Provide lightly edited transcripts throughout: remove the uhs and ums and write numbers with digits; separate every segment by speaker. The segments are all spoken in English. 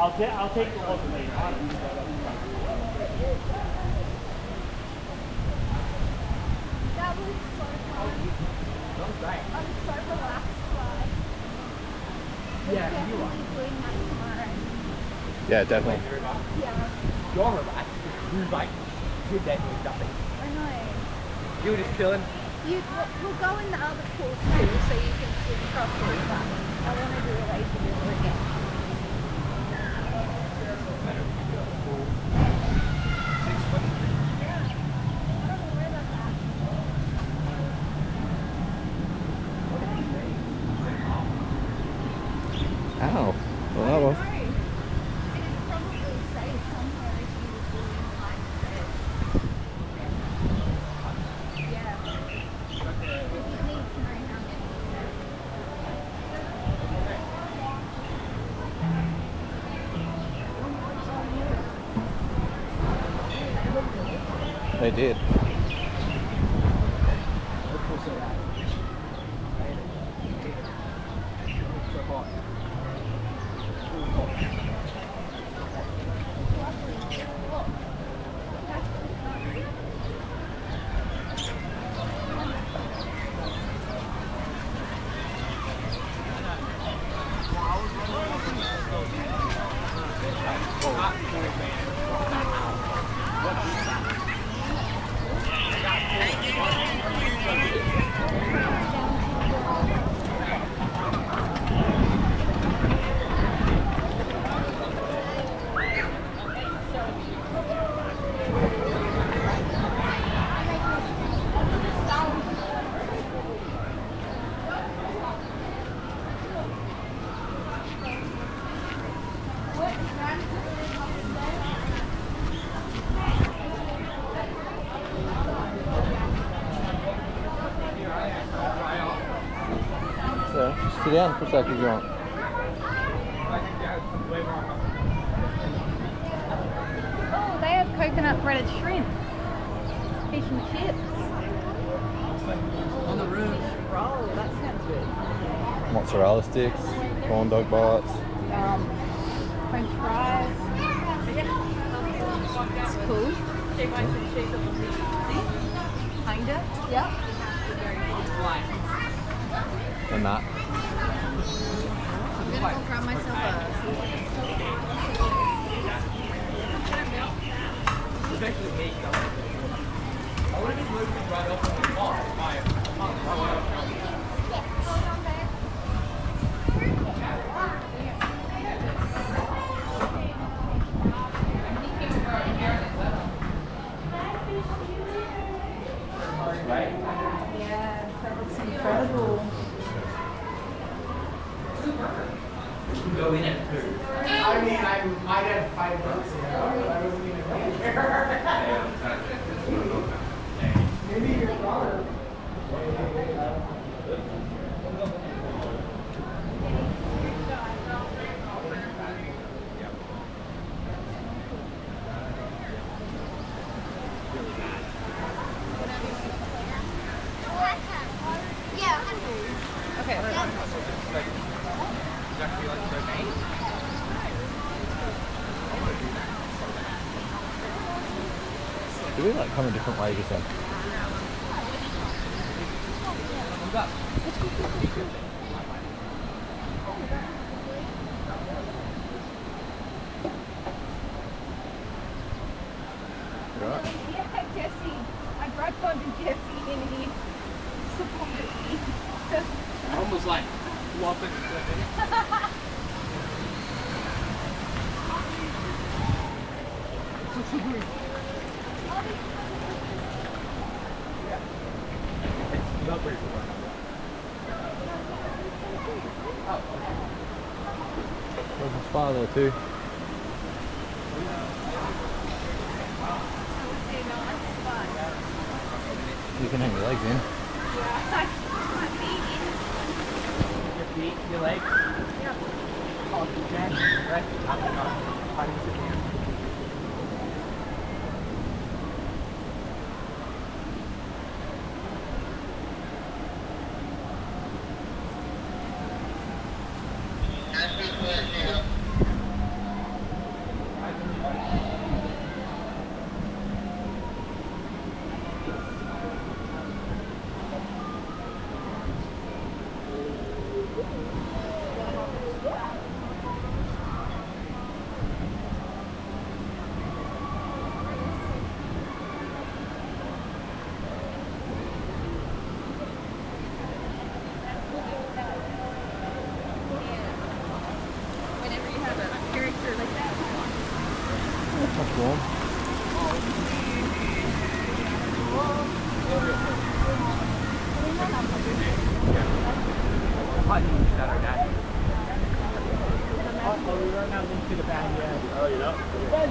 Speaker 1: I'll take the local name.
Speaker 2: That was so fun.
Speaker 1: That was great.
Speaker 2: I'm so relaxed.
Speaker 1: Yeah, you
Speaker 2: Definitely
Speaker 1: are.
Speaker 2: doing that tomorrow.
Speaker 3: Yeah, definitely.
Speaker 2: Yeah.
Speaker 1: You're relaxed. You're like, you're definitely nothing.
Speaker 2: I know.
Speaker 1: You're just chilling.
Speaker 2: We'll go in the other pool too, so you can swim properly, but I want to do a lazy river again.
Speaker 3: Ow. Well, that was.
Speaker 2: It is probably safe somewhere if you were doing like this. Yeah. But you need to know how many.
Speaker 3: They did. So, just sit down for a second if you want.
Speaker 2: Oh, they have coconut breaded shrimp. Fish and chips.
Speaker 1: On the roof.
Speaker 2: Roll, that sounds good.
Speaker 3: Mozzarella sticks, corn dog bites.
Speaker 2: French fries. It's cool. Kinda. Yep.
Speaker 3: And that.
Speaker 2: I'm gonna go grab myself a.
Speaker 1: It's actually me. I would have been moving right off on the car.
Speaker 2: Yeah, that looks incredible.
Speaker 1: Go in at 2. I mean, I might have 5 minutes ago, but I wasn't even there. Maybe your daughter.
Speaker 2: Okay.
Speaker 3: Do we like come in different ways or something? Right.
Speaker 2: Yeah, Jesse. I brought one to Jesse and he supported me.
Speaker 1: I almost like flopping. Not pretty cool.
Speaker 3: There's a spa there too. You can hang your legs in.
Speaker 1: Your feet, your legs. Yeah. Oh, Jack, right? How do you sit here?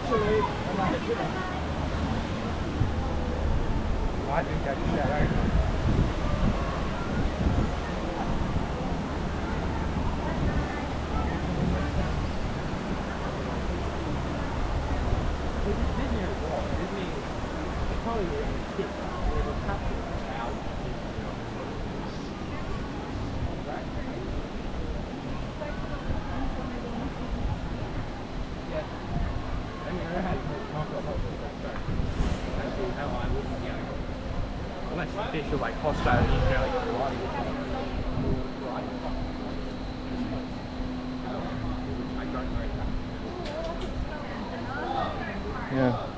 Speaker 1: Actually, I'm not good at it. I think I did that right. Disney as well. Disney is probably the tip. They will capture the out. Right? Yeah. I mean, I had no talk about that. Actually, how I would, yeah. Unless the fish are like hostile and you like karate. I don't know that.
Speaker 3: Yeah.